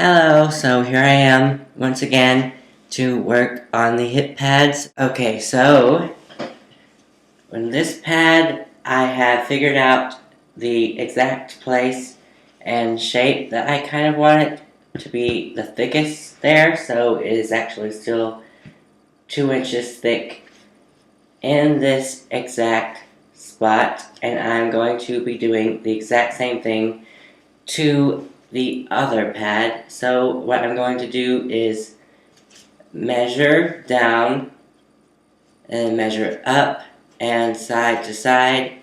Hello, so here I am once again to work on the hip pads. Okay, so on this pad I have figured out the exact place and shape that I kind of want it to be the thickest there, so it is actually still 2 inches thick in this exact spot, and I'm going to be doing the exact same thing to the other pad. So what I'm going to do is measure down and measure up and side to side,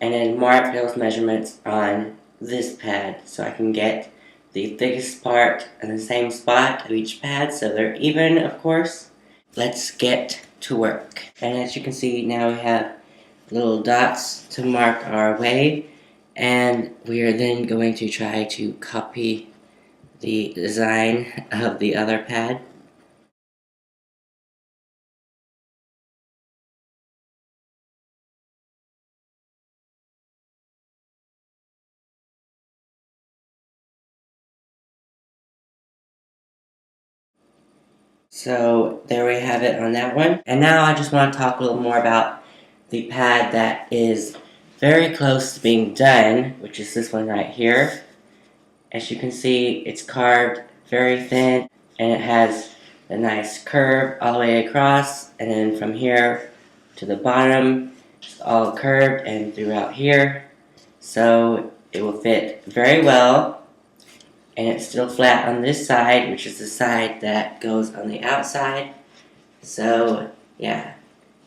and then mark those measurements on this pad so I can get the thickest part in the same spot of each pad so they're even, of course. Let's get to work. And as you can see, now we have little dots to mark our way, and we are then going to try to copy the design of the other pad. So there we have it on that one. And now I just want to talk a little more about the pad that is very close to being done, which is this one right here. As you can see, it's carved very thin, and it has a nice curve all the way across, and then from here to the bottom, it's all curved and throughout here. So it will fit very well. And it's still flat on this side, which is the side that goes on the outside. So yeah,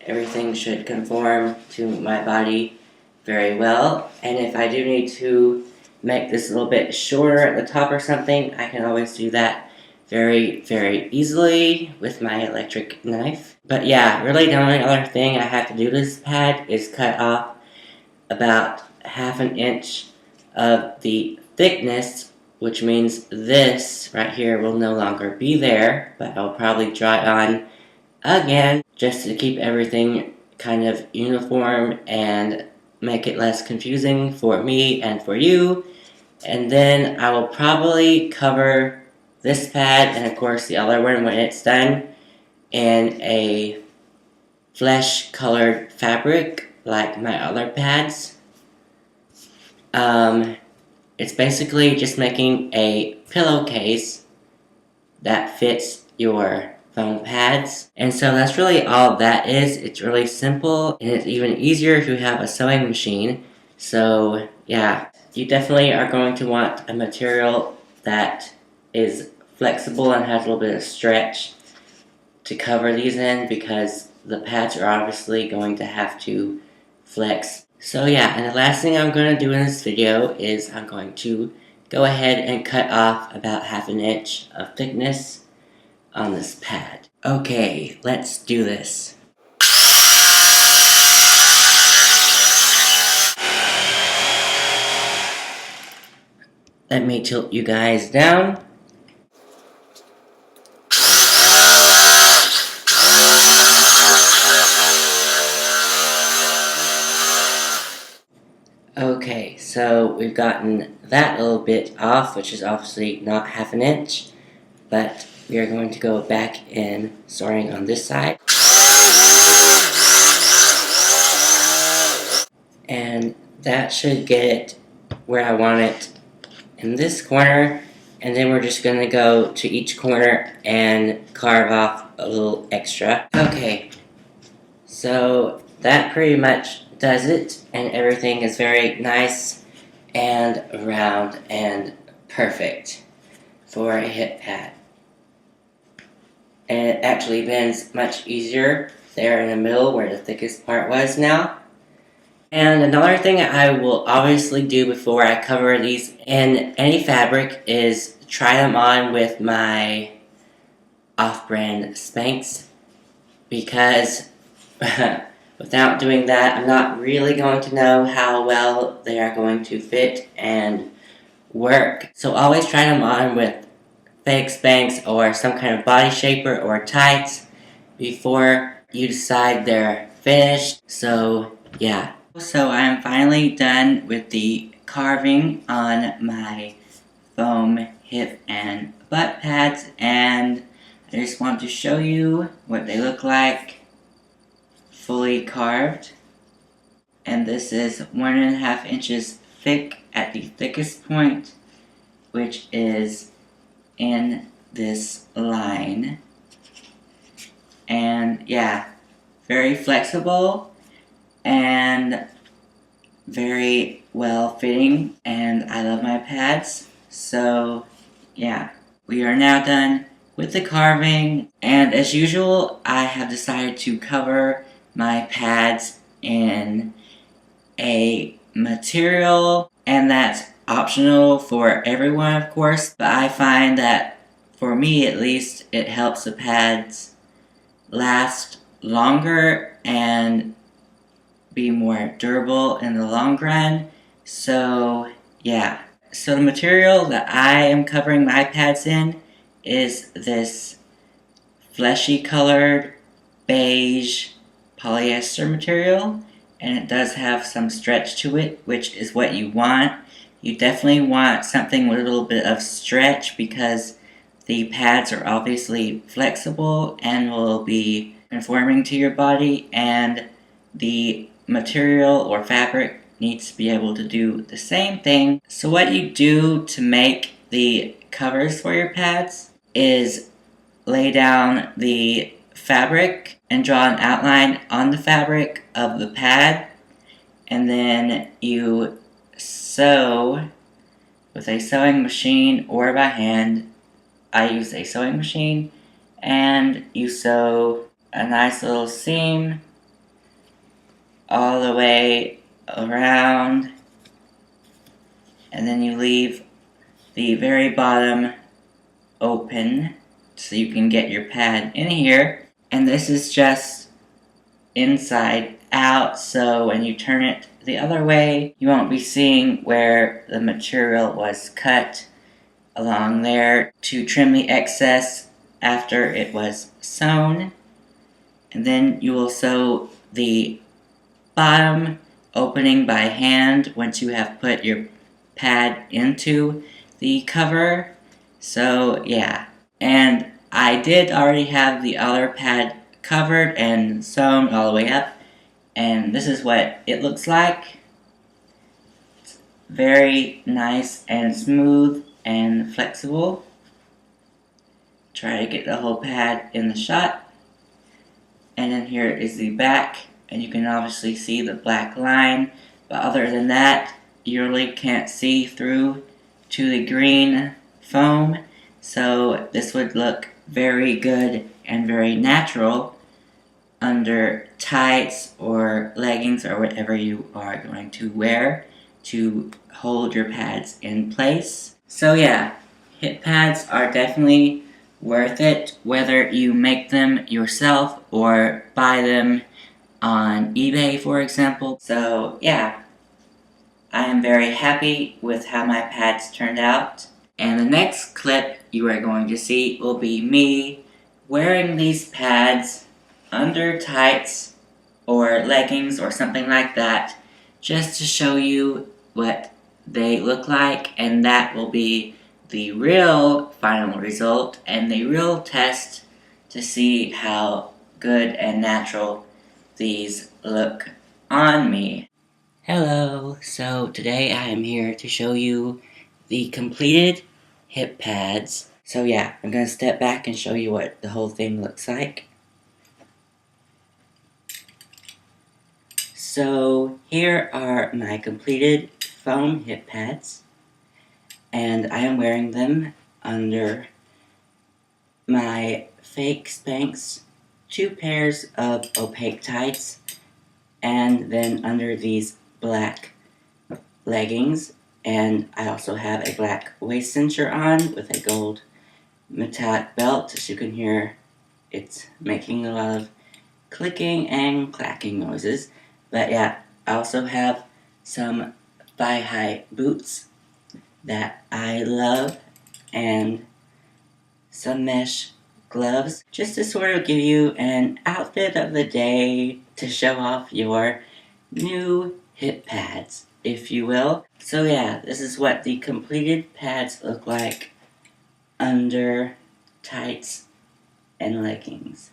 everything should conform to my body very well. And if I do need to make this a little bit shorter at the top or something, I can always do that very, very easily with my electric knife. But yeah, really the only other thing I have to do to this pad is cut off about 1/2 inch of the thickness, which means this right here will no longer be there, but I'll probably draw it on again just to keep everything kind of uniform and make it less confusing for me and for you. And then I will probably cover this pad and of course the other one when it's done in a flesh colored fabric like my other pads. It's basically just making a pillowcase that fits your foam pads. And so that's really all that is. It's really simple, and it's even easier if you have a sewing machine. So yeah, you definitely are going to want a material that is flexible and has a little bit of stretch to cover these in, because the pads are obviously going to have to flex. So yeah, and the last thing I'm going to do in this video is I'm going to go ahead and cut off about 1/2 inch of thickness on this pad. Okay, let's do this. Let me tilt you guys down. Okay, so we've gotten that little bit off, which is obviously not 1/2 inch, but we are going to go back in starting on this side. And that should get it where I want it in this corner, and then we're just going to go to each corner and carve off a little extra. Okay, so that pretty much does it, and everything is very nice and round and perfect for a hip pad. And it actually bends much easier there in the middle where the thickest part was now. And another thing I will obviously do before I cover these in any fabric is try them on with my off-brand Spanx, because without doing that, I'm not really going to know how well they are going to fit and work. So always try them on with fake Spanx or some kind of body shaper or tights before you decide they're finished. So yeah. So I'm finally done with the carving on my foam hip and butt pads, and I just want to show you what they look like fully carved. And this is 1.5 inches thick at the thickest point, which is in this line. And yeah, very flexible and very well fitting, and I love my pads. So yeah, we are now done with the carving, and as usual I have decided to cover my pads in a material, and that's optional for everyone, of course, but I find that for me at least it helps the pads last longer and be more durable in the long run. So yeah, so the material that I am covering my pads in is this fleshy colored beige polyester material, and it does have some stretch to it, which is what you want. You definitely want something with a little bit of stretch because the pads are obviously flexible and will be conforming to your body, and the material or fabric needs to be able to do the same thing. So what you do to make the covers for your pads is lay down the fabric and draw an outline on the fabric of the pad, and then you sew with a sewing machine or by hand. I use a sewing machine, and you sew a nice little seam all the way around, and then you leave the very bottom open so you can get your pad in here. And this is just inside out, so when you turn it the other way you won't be seeing where the material was cut along there to trim the excess after it was sewn. And then you will sew the bottom opening by hand once you have put your pad into the cover. So yeah, and I did already have the other pad covered and sewn all the way up, and this is what it looks like. It's very nice and smooth and flexible. Try to get the whole pad in the shot. And then here is the back, and you can obviously see the black line, but other than that you really can't see through to the green foam, so this would look very good and very natural under tights or leggings or whatever you are going to wear to hold your pads in place. So yeah, hip pads are definitely worth it, whether you make them yourself or buy them on eBay, for example. So yeah, I am very happy with how my pads turned out. And the next clip you are going to see will be me wearing these pads under tights or leggings or something like that, just to show you what they look like, and that will be the real final result and the real test to see how good and natural these look on me. Hello, so today I am here to show you the completed hip pads. So yeah, I'm going to step back and show you what the whole thing looks like. So here are my completed foam hip pads, and I am wearing them under my fake Spanx 2 pairs of opaque tights, and then under these black leggings, and I also have a black waist cincher on with a gold metallic belt. As you can hear, it's making a lot of clicking and clacking noises. But yeah, I also have some thigh-high boots that I love, and some mesh gloves, just to sort of give you an outfit of the day to show off your new hip pads, if you will. So yeah, this is what the completed pads look like under tights and leggings.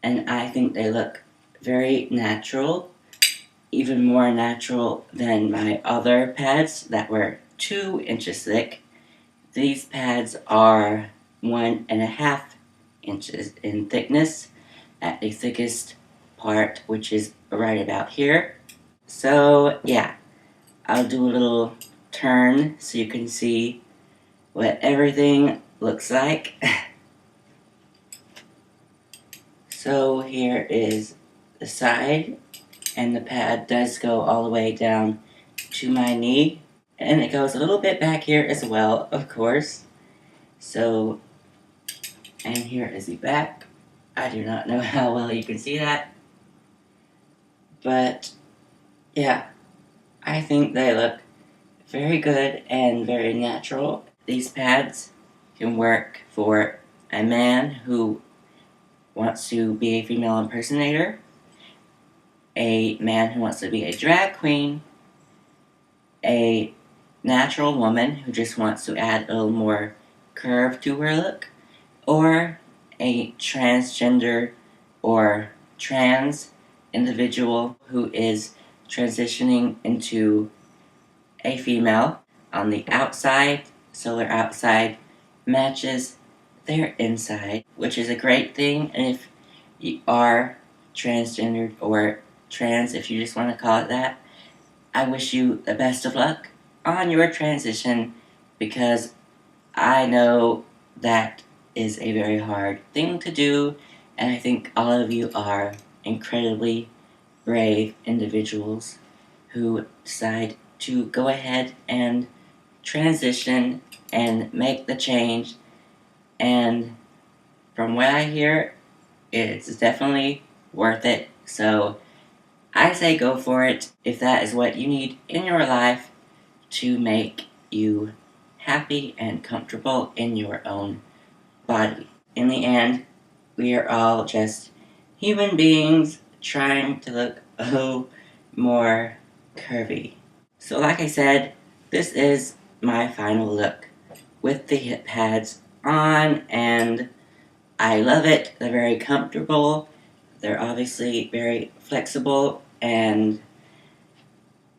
And I think they look very natural, even more natural than my other pads that were 2 inches thick. These pads are 1.5 inches in thickness at the thickest part, which is right about here. So yeah, I'll do a little turn so you can see what everything looks like. So here is the side, and the pad does go all the way down to my knee, and it goes a little bit back here as well, of course. So, and here is the back. I do not know how well you can see that, but yeah, I think they look very good and very natural. These pads can work for a man who wants to be a female impersonator, a man who wants to be a drag queen, a natural woman who just wants to add a little more curve to her look, or a transgender or trans individual who is transitioning into a female on the outside, so their outside matches their inside, which is a great thing. And if you are transgendered or trans, if you just want to call it that, I wish you the best of luck on your transition, because I know that is a very hard thing to do, and I think all of you are incredibly brave individuals who decide to go ahead and transition and make the change. And from what I hear, it's definitely worth it. So I say go for it if that is what you need in your life to make you happy and comfortable in your own body. In the end, we are all just human beings trying to look a little more curvy. So like I said, this is my final look with the hip pads on, and I love it. They're very comfortable. They're obviously very flexible and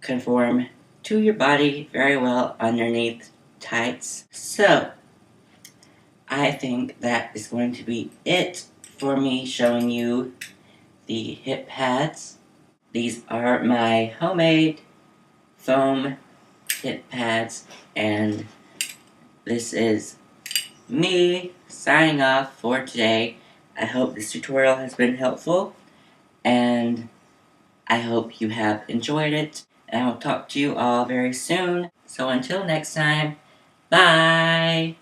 conform to your body very well underneath tights. So I think that is going to be it for me showing you the hip pads. These are my homemade foam hip pads, and this is me signing off for today. I hope this tutorial has been helpful, and I hope you have enjoyed it, and I will talk to you all very soon. So until next time, bye!